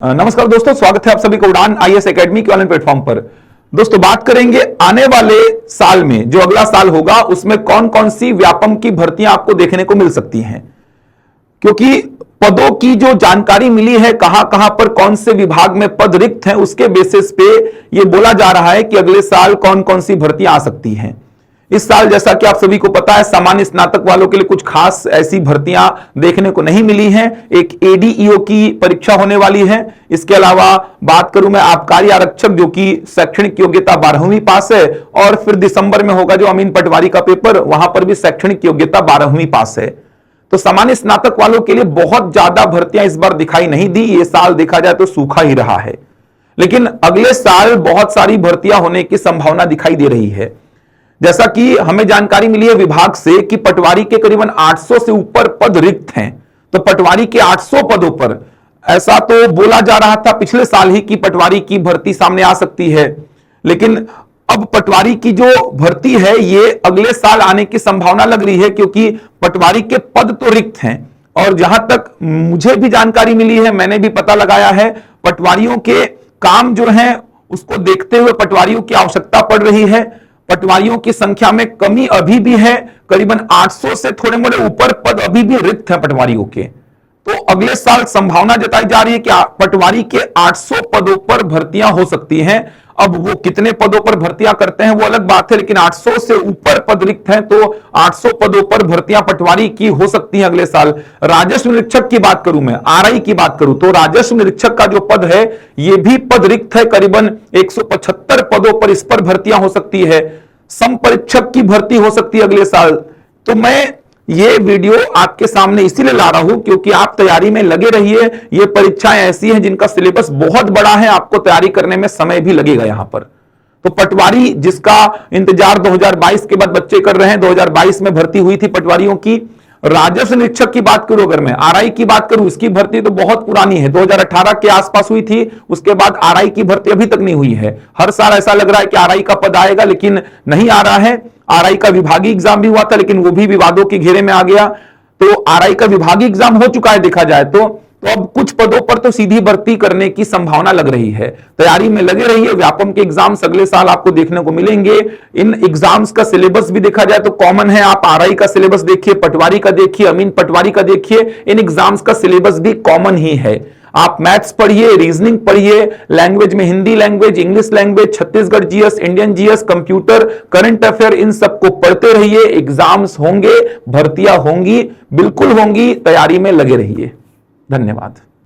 नमस्कार दोस्तों, स्वागत है आप सभी को उड़ान आईएएस एकेडमी के ऑनलाइन प्लेटफॉर्म पर। दोस्तों बात करेंगे आने वाले साल में, जो अगला साल होगा उसमें कौन कौन सी व्यापम की भर्तियां आपको देखने को मिल सकती हैं, क्योंकि पदों की जो जानकारी मिली है, कहां कहां पर कौन से विभाग में पद रिक्त हैं, उसके बेसिस पे यह बोला जा रहा है कि अगले साल कौन कौन सी भर्तियां आ सकती हैं। इस साल जैसा कि आप सभी को पता है, सामान्य स्नातक वालों के लिए कुछ खास ऐसी भर्तियां देखने को नहीं मिली हैं। एक एडीईओ की परीक्षा होने वाली है। इसके अलावा बात करूं मैं आबकारी आरक्षक, जो कि शैक्षणिक योग्यता 12वीं पास है, और फिर दिसंबर में होगा जो अमीन पटवारी का पेपर, वहां पर भी शैक्षणिक योग्यता 12वीं पास है। तो सामान्य स्नातक वालों के लिए बहुत ज्यादा भर्तियां इस बार दिखाई नहीं दी। ये साल देखा जाए तो सूखा ही रहा है, लेकिन अगले साल बहुत सारी भर्तियां होने की संभावना दिखाई दे रही है। जैसा कि हमें जानकारी मिली है विभाग से कि पटवारी के करीबन 800 से ऊपर पद रिक्त हैं। तो पटवारी के 800 पदों पर ऐसा तो बोला जा रहा था पिछले साल ही कि पटवारी की भर्ती सामने आ सकती है, लेकिन अब पटवारी की जो भर्ती है ये अगले साल आने की संभावना लग रही है, क्योंकि पटवारी के पद तो रिक्त हैं। और जहां तक मुझे भी जानकारी मिली है, मैंने भी पता लगाया है, पटवारियों के काम जो है उसको देखते हुए पटवारियों की आवश्यकता पड़ रही है। पटवारियों की संख्या में कमी अभी भी है, करीबन 800 से थोड़े मोड़े ऊपर पद अभी भी रिक्त हैं पटवारियों के। तो अगले साल संभावना जताई जा रही है कि पटवारी के 800 पदों पर भर्तियां हो सकती हैं। अब वो कितने पदों पर भर्तियां करते हैं वो अलग बात है, लेकिन 800 से ऊपर पद रिक्त हैं, तो 800 पदों पर भर्तियां पटवारी की हो सकती हैं अगले साल। राजस्व निरीक्षक की बात करूं मैं, आरआई की बात करूं, तो राजस्व निरीक्षक का जो पद है ये भी पद रिक्त है, करीबन 175 पदों पर इस पर भर्तियां हो सकती है। संपरीक्षक की भर्ती हो सकती है अगले साल। तो मैं ये वीडियो आपके सामने इसीलिए ला रहा हूं क्योंकि आप तैयारी में लगे रहिए। ये परीक्षाएं ऐसी हैं जिनका सिलेबस बहुत बड़ा है, आपको तैयारी करने में समय भी लगेगा यहां पर। तो पटवारी जिसका इंतजार 2022 के बाद बच्चे कर रहे हैं, 2022 में भर्ती हुई थी पटवारियों की। राजस्व निरीक्षक की बात करूं, अगर मैं आरआई की बात करूं, इसकी भर्ती तो बहुत पुरानी है, 2018 के आसपास हुई थी। उसके बाद आरआई की भर्ती अभी तक नहीं हुई है। हर साल ऐसा लग रहा है कि आरआई का पद आएगा, लेकिन नहीं आ रहा है। आरआई का विभागीय एग्जाम भी हुआ था, लेकिन वो भी विवादों के घेरे में आ गया। तो आरआई का विभागीय एग्जाम हो चुका है देखा जाए तो अब कुछ पदों पर तो सीधी भर्ती करने की संभावना लग रही है। तैयारी में लगे रहिए, व्यापम के एग्जाम्स अगले साल आपको देखने को मिलेंगे। इन एग्जाम्स का सिलेबस भी देखा जाए तो कॉमन है। आप आरआई का सिलेबस देखिए, पटवारी का देखिए, अमीन पटवारी का देखिए, इन एग्जाम्स का सिलेबस भी कॉमन ही है। आप मैथ्स पढ़िए, रीजनिंग पढ़िए, लैंग्वेज में Hindi language, English language, Chhattisgarh GS, Indian GS, computer, current affair, इन सबको पढ़ते रहिए। एग्जाम्स होंगे, भर्तियां होंगी, बिल्कुल होंगी, तैयारी में लगे रहिए। धन्यवाद।